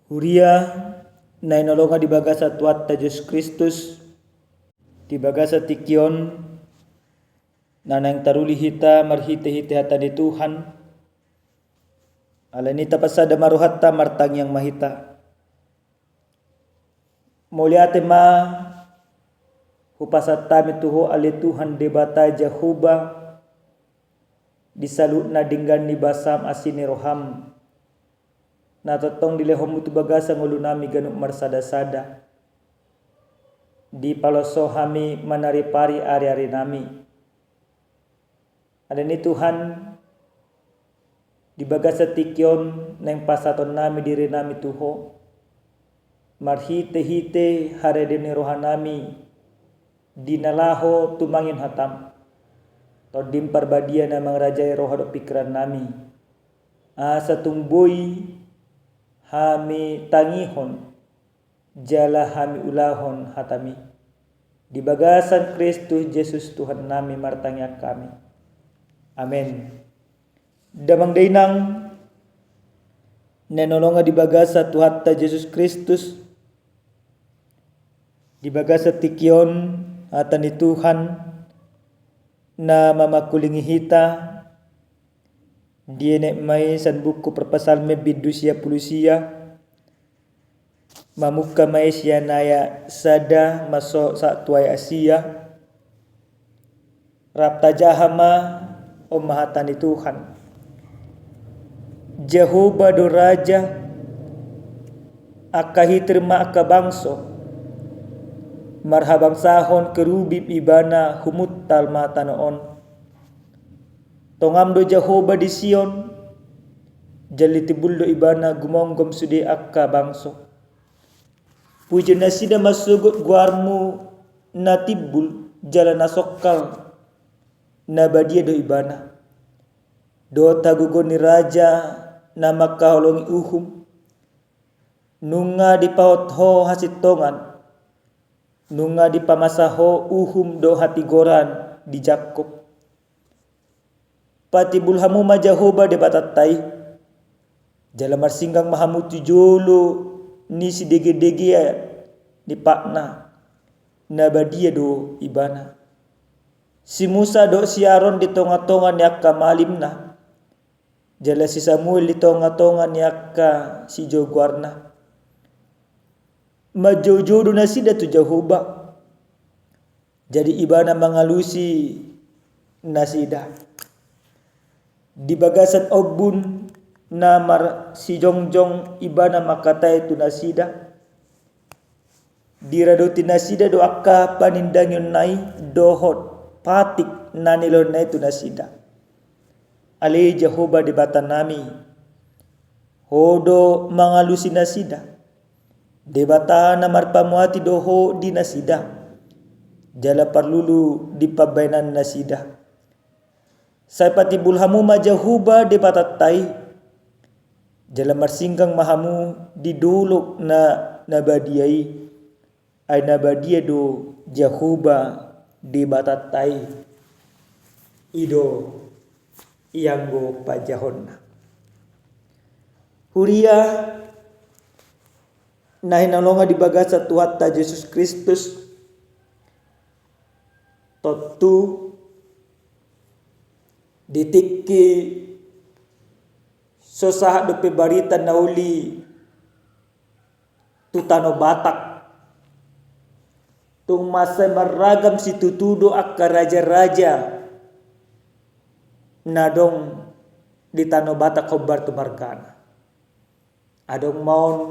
Huria na inolonga di bagasa tuat ta Yesus Kristus di bagasa tikion na nang taruli hita marhite-hite hata di Tuhan alanita pasada maruhatta martang yang mahita muliate ma hupasata mituho ali Tuhan debata Jahuba disalut na dinggan ni basam asini roham na totong dilehom tu bagasa ngulunami ganuk marsada-sada di paloso hami manaripari ari-ari nami ada ni Tuhan di bagasa tikyon neng pasaton nami diri nami tuho marhite-hite haredeni rohanami dinalaho tumangin hatam todim parbadia na mangrajai rohado pikiran nami asa tumboy hami tangihon jala hami ulahon hatami di bagasan Kristus Yesus Tuhan nami martangyak kami amin. Damang dainang nenolonga di bagasa Tuhan ta Yesus Kristus di bagasa tikyon atan ni Tuhan na mamakulingi hita diene mai san buku perpasalme bidusia pulusia mamuka mai sianaya sada maso sa tuai Asia rapta jahama o mahatani Tuhan Jehovah do raja akahitirma akabangso marhabang sahon kerubib ibana humut talma tanoon tongam do Jehovah di Sion jalitibul do ibana gumonggom sude akka bangso puja nasida masugut guarmu natibul jala nasokkal nabadia do ibana do tagugoni raja nama kaholongi uhum nunga di paut ho hasitongan nunga di pamasaho uhum do hatigoran di Jakob pati bulhamu majahoba de batatai jala marsinggang mahamutu jolo ni si dege-dege di pakna nabadia do ibana si Musa do si Aaron di tonga-tonga ni akka malimna jala si Samuel di tonga-tonga ni akka si Jogwarna majojodo na sida tu Jahoba jadi ibana mangalusi nasida di bagasan obun namar si jongjong ibana makatay tu nasida diradoti nasida do akka panindangyon nai dohot patik nanilon na tu nasida ali Jehovah di batanami hodo mangalusi nasida debata namar pamuati doho di nasida jala parlulu di pabainan nasida saipati bulhamu majahuba de batatai jala marsinggang mahamu diduluk na nabadiai ay nabadia do Jehuba de batatai ido ianggo pajahonna huria na hinalonga di bagasa Tuhan ta Yesus Kristus totu ditiki sosaha dope barita nauli tutano Batak tung masa maragam si tutudo akka raja-raja nadong di Tano Batak khobar tumarkana adong maun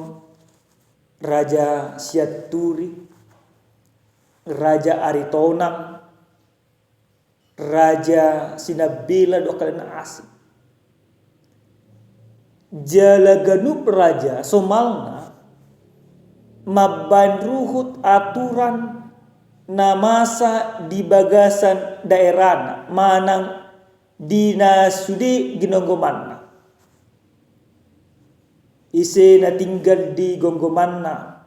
Raja Siaturi Raja Aritonang Raja Sinabila do kalena asik jala ganup raja somalna maban ruhut aturan na masa di bagasan daerahna manang dinasude ginonggomanna ise na tinggal di gonggomanna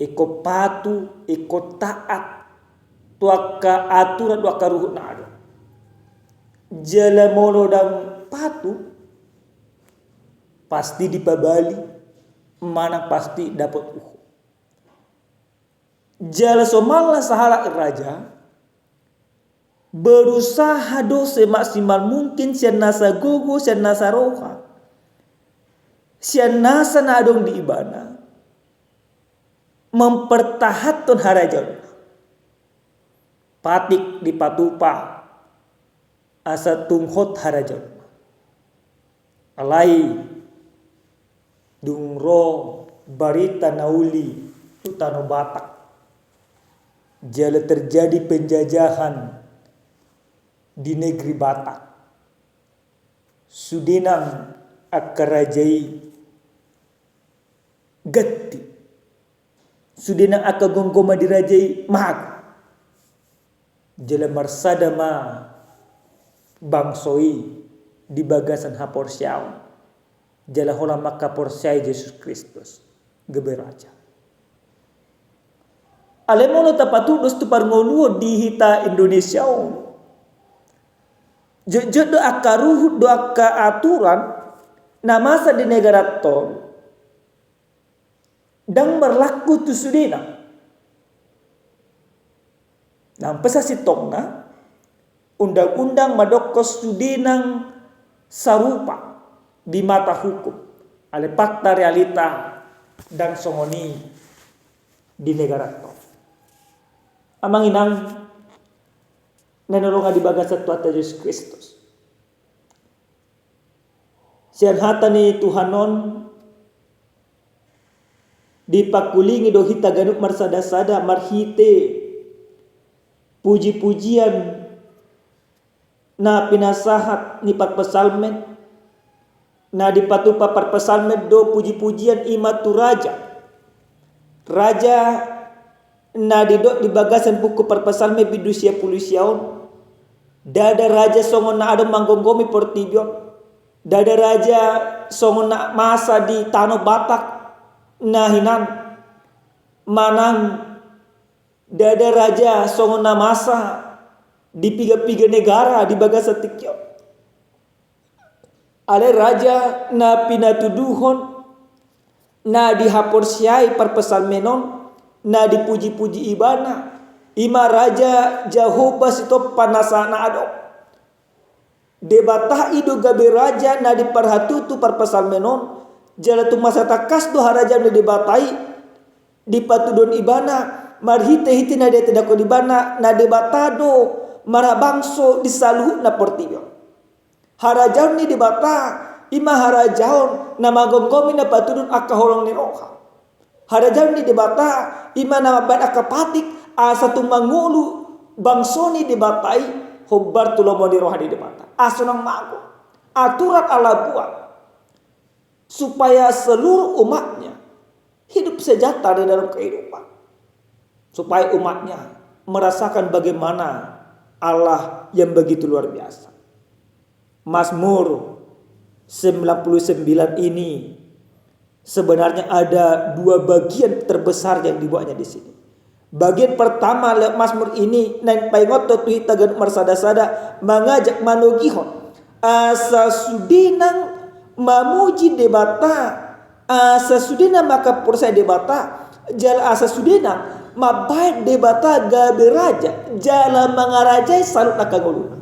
iko patu iko taat tuaka aturan tuaka ruhut na ado jala mono dang patu pasti dipabali mana pasti dapat uhu. Jala somala sahala raja berusaha do semaksimal mungkin sian nasa gogo sian nasa roha sian nasa nadong di ibana mempertahatkan harajan patik di patupa asa tunghot harajan alai dungro barita nauli utano Batak jala terjadi penjajahan di negeri Batak. Sudenang akarajai gatti. Sudenang akagonggoma dirajai mahag. Jala marsadama bangsoi di bagasan haporsyao. Jala hola makaporsyai Yesus Kristus geberaja. Alemono tapatudos tu parngoluo di hita Indonesia. Jojo do akaruh do aka aturan namasa di negara to dang berlaku tu sudena. Nampa sa sitongna undang-undang madokos sudenang sarupa di mata hukum ale fakta realita dan songoni di negara to. Amang inang nanolongan di bagasa tuata Yesus Kristus. Sian hata ni Tuhanon dipakulingi do hita ganuk marsada-sada marhite puji-pujian na pinasahat ni patpasalmen na dipatupa patpasalmen do puji-pujian imatu raja na didok di bagasan buku perpasalme bidusia pulusiaon dada raja songon na ada manggonggomi portibion dada raja songon na masa di Tanah Batak na hinan manang dada raja songon na masa di piga-piga negara di bagasan tikyo ale raja na pinatuduhon na dihaporsiai perpasalmenon na dipuji-puji ibana ima raja Jehovah sito panasana ado debatah ido gabe raja na diperhatutu perpasalmenon jala tu masa takas do haraja na debatai dipatudon ibana marhite hiti na dia tidak ko ibana na debatado marabangso disaluh na portibio harajaon ni debata ima harajaon na magonggomi na patudon akaholong ni roha harajaon ni debata ima nama bad akapatik asa tumangulu bangsoni debatai hobbar tulomo di roha di debata asunang mago aturan Allah buat supaya seluruh umatnya hidup sejahtera di dalam kehidupan supaya umatnya merasakan bagaimana Allah yang begitu luar biasa. Mazmur 99 ini sebenarnya ada dua bagian terbesar yang dibuatnya di sini. Bagian pertama lewat Mazmur ini naik paingoto tuhi tagan marsada-sada mengajak manugihon asa sudinang mamuji debata asa sudinang maka persai debata jala asa sudinang mabaik debata gabe raja jala mangarajai salut nakaguluna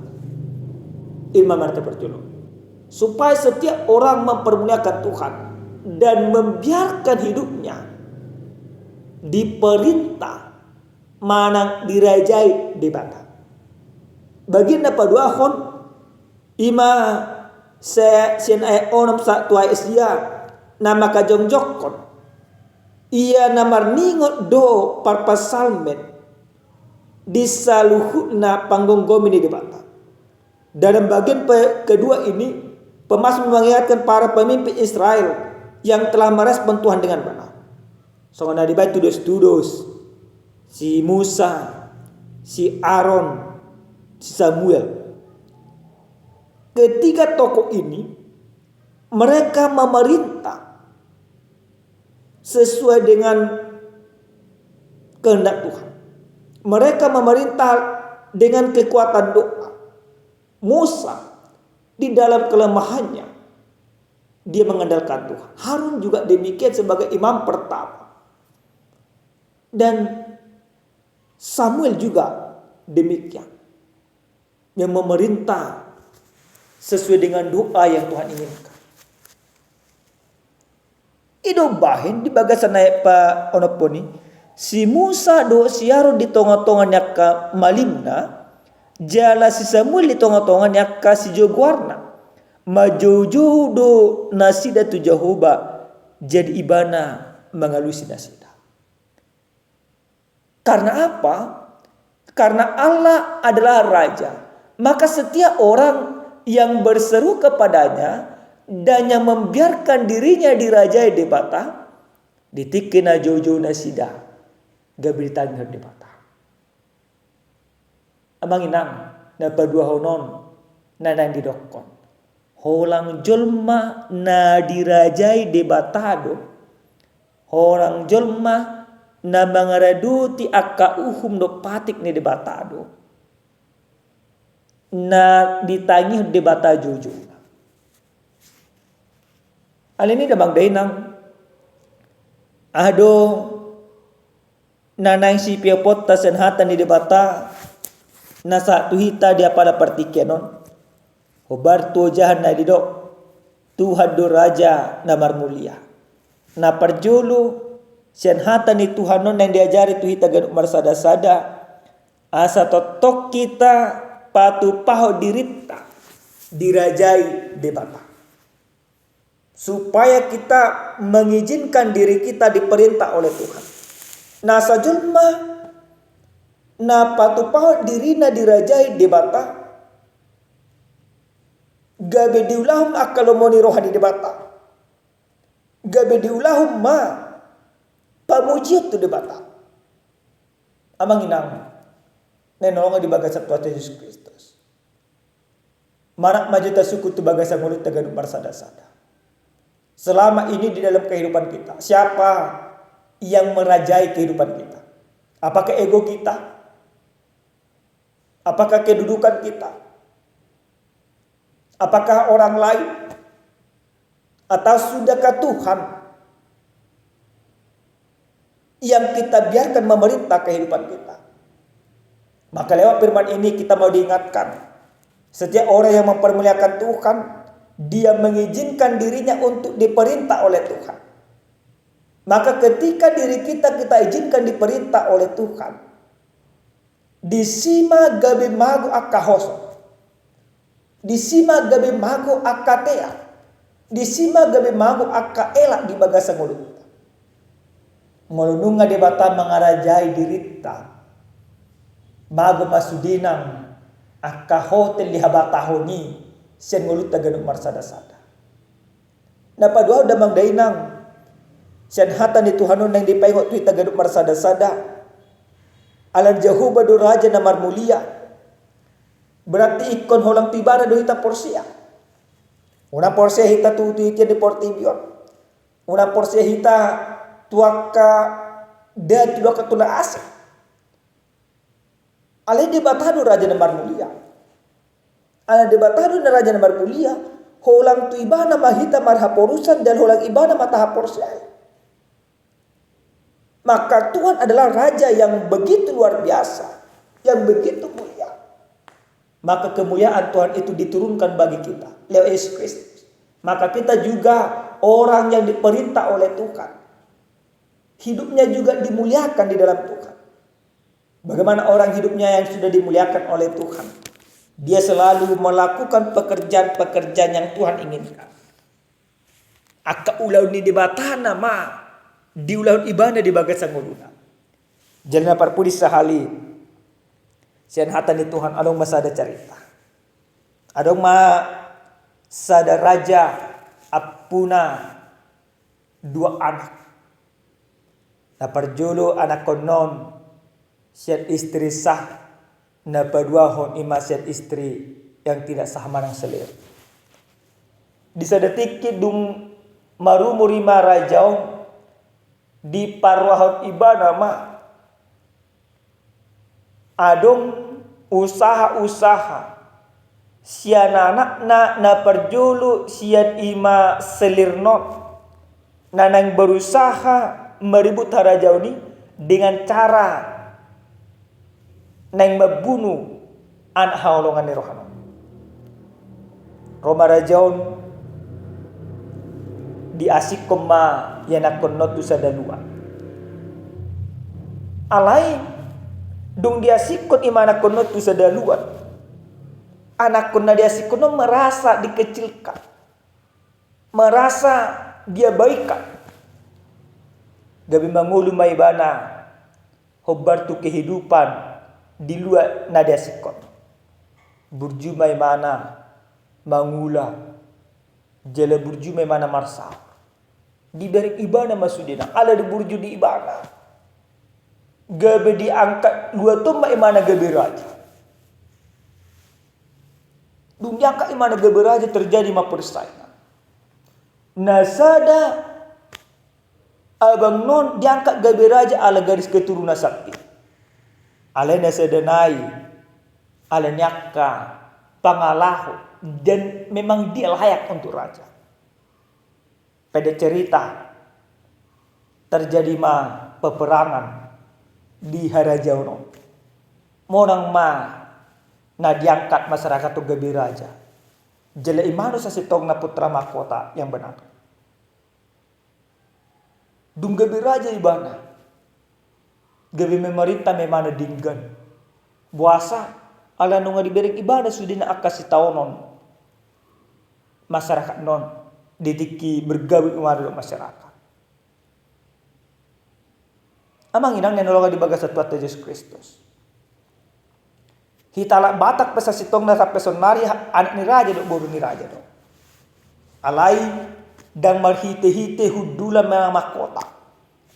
imam arta perjulung supaya setiap orang mempermuliakan Tuhan dan membiarkan hidupnya diperintah manang dirajai debata. Bagian apa dua hon ima se sien ay onam sa tuai esia nama kajongjokon ia namar ningot do parpasalmen disaluhuna panggonggomi di debata. Dalam bagian kedua ini pemazmur mengingatkan para pemimpin Israel yang telah merespon Tuhan dengan benar. Soalnya di bait tudos si Musa, si Aaron, si Samuel. Ketiga tokoh ini mereka memerintah sesuai dengan kehendak Tuhan. Mereka memerintah dengan kekuatan doa. Musa di dalam kelemahannya dia mengandalkan Tuhan. Harun juga demikian sebagai imam pertama. Dan Samuel juga demikian, yang memerintah sesuai dengan doa yang Tuhan inginkan. Ido bahin di bagasan naik pa onoponi si Musa do siaro di tonga-tonga nyaka malimna jala si Samuel di tonga-tonga nyaka si Jogwarna majojo do nasida tu Jehovah jadi ibana mengalusi nasida. Karena apa? Karena Allah adalah raja. Maka setiap orang yang berseru kepadanya dan yang membiarkan dirinya dirajai debata ditikina jojo nasida gabritan debata. Amang inang na padua honon nanang didokon. Holang jolma na dirajai debatado. Orang jolma na mangaraduti akka uhum do patik ni debatado. Na ditangi debata jojo. Alini damang dainang ado nanang si piapot tasen hatan di debata nasa tuhita dia pada partikenon hobar tu jahan na didok Tuhan do raja namar mulia na parjulu sen hatan ni Tuhanon yang diajari tuhita gaduk marsada-sada asa totok kita patu paho dirita dirajai debata. Supaya kita mengizinkan diri kita diperintah oleh Tuhan. Nah sajulma na patupaho dirina dirajai debata. Gabe diulahum akalomoni rohani debata. Gabe diulahum ma pamujiat tu debata. Amang inang nenolonga di bagasan Tuhan Yesus Kristus. Marak majuta suku tu bagasan mulut tegaduk marsada-sada. Selama ini di dalam kehidupan kita, siapa yang merajai kehidupan kita? Apakah ego kita? Apakah kedudukan kita? Apakah orang lain? Atau sudahkah Tuhan yang kita biarkan memerintah kehidupan kita? Maka lewat firman ini kita mau diingatkan, setiap orang yang mempermuliakan Tuhan, dia mengizinkan dirinya untuk diperintah oleh Tuhan. Maka ketika diri kita izinkan diperintah oleh Tuhan, disima gabe mago akahoso, disima gabe mago akatea, disima gabe mago akaela di bagasa mulut. Melununga debata mengarajai dirita, mago masudinang akahotel lihabatahoni. Sen ngulut taganuk marsada-sada. Napadua udah mangdainang. Sen hatan di Tuhanon yang dipaihot tu taganuk marsada-sada. Alan Jehovah do raja namar mulia. Berarti ikon holang tibara do hita porsia. Una porsia hita tu iti di portibion. Una porsia hita tuaka da tu doka tuna asa. Ale di batado raja namar mulia. Ana debatado na raja namar mulia, holang tu ibana mahita marhaporusan dan holang ibana matahaporsai. Maka Tuhan adalah raja yang begitu luar biasa, yang begitu mulia. Maka kemuliaan Tuhan itu diturunkan bagi kita lewat Yesus Kristus. Maka kita juga orang yang diperintah oleh Tuhan. Hidupnya juga dimuliakan di dalam Tuhan. Bagaimana orang hidupnya yang sudah dimuliakan oleh Tuhan? Dia selalu melakukan pekerjaan-pekerjaan yang Tuhan inginkan. Aka ulau ni debatana ma diulau ibana di bagasan nguluna. Jalan parpudi sahali. Sian hatan di Tuhan adong masada cerita. Adong ma sada raja apuna dua anak. Na parjolo anak konon sian istri sah. Na padua hon imasiat istri yang tidak sah manang selir. Di sadetik dung marumurima rajaon di parwahon ibana ma adong usaha-usaha sian anak na perjulu sian ima selirno nanang berusaha meribut harajau ini dengan cara nang membunuh anak haulongan ni rohana. Roma rajaun diasik koma yanakon notu sadalua. Alai dung diasikon imana kon notu sadalua. Anak kon na diasikon merasa dikecilkan. Merasa dia baikan. Gabi mangulu maibana hobar tu kehidupan di luar nadia sikon. Burjumai mana mangula jala burjumai mana marsa. Di dari ibana masudina ala di burju di ibana. Gabe diangkat dua tumba imana gabe raja. Dunia ka imana gabe raja terjadi ma persaingan. Nasada abang non diangkat gabe raja ala garis keturunan sakti. Ala nasadanai, ala nyaka, pangalahu, dan memang dia layak untuk raja. Pada cerita terjadi peperangan di Harajauno. Monang na diangkat masyarakat tu gabe raja. Jala imano sa sitong na putra mahkota yang benar. Dung gabe raja ibana. Gabi memerintah memana dinggan. Buasa ala nunga diberi ibadah sudah na akasi taonon. Masyarakat non ditiki bergawi umarlo masyarakat. Amang inang nenologa di bagas satu Yesus Kristus. Hitala batak pesa sitong na sa personari anak ni raja do boru ni raja do. Alai dan marhite-hite hudula memang mahkota.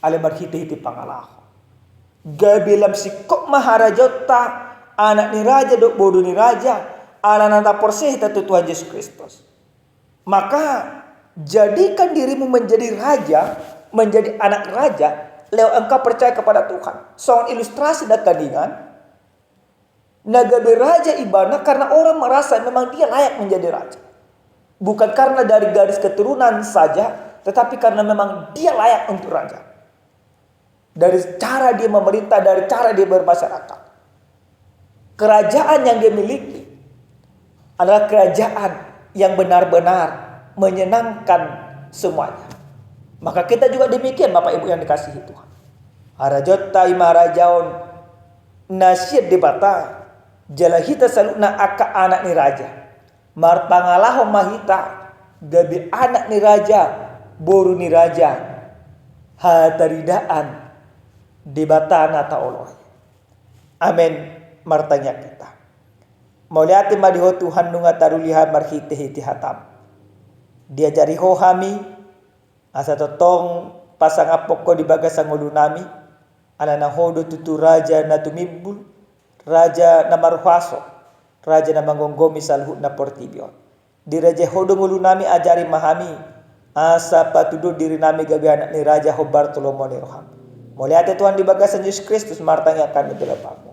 Ale marhite-hite pangalahu. Gabilam sikok maharajota anak ni raja do bodoh ni raja ala nanda porseh tatu Tuhan Yesus Kristus. Maka jadikan dirimu menjadi raja, menjadi anak raja, lewat engkau percaya kepada Tuhan. Soal ilustrasi dan kadingan nagabe raja ibana karena orang merasa memang dia layak menjadi raja. Bukan karena dari garis keturunan saja, tetapi karena memang dia layak untuk raja. Dari cara dia memerintah, dari cara dia bermasyarakat. Kerajaan yang dia miliki adalah kerajaan yang benar-benar menyenangkan semuanya. Maka kita juga demikian Bapak Ibu yang dikasihi Tuhan. Harajota imarajaun nasyid debata jalahita saluna aka anak ni raja. Marpangalaho mahita gabi anak ni raja, boru ni raja. Hataridaan debatana ta'oloi. Amin. Martanya kita. Mauliati madiho Tuhan nunga taruliha marhite-hite hatam. Diajari ho hami asa totong pasang apoko di bagasang ulu nami. Ala na hodo tutu raja na tumibul. Raja na maruhaso. Raja na mangonggomi salhut na portibion. Di raja hodo ulu nami ajari mahami. Asa patudo diri nami gabi anak ni raja ho Bartolomeo ni roham. Mulai ada Tuhan di bagasan Yesus Kristus martanya akan dibelapamu.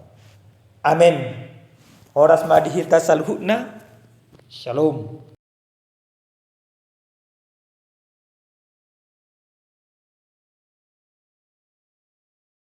Amin. Horas madihita salhutna. Shalom.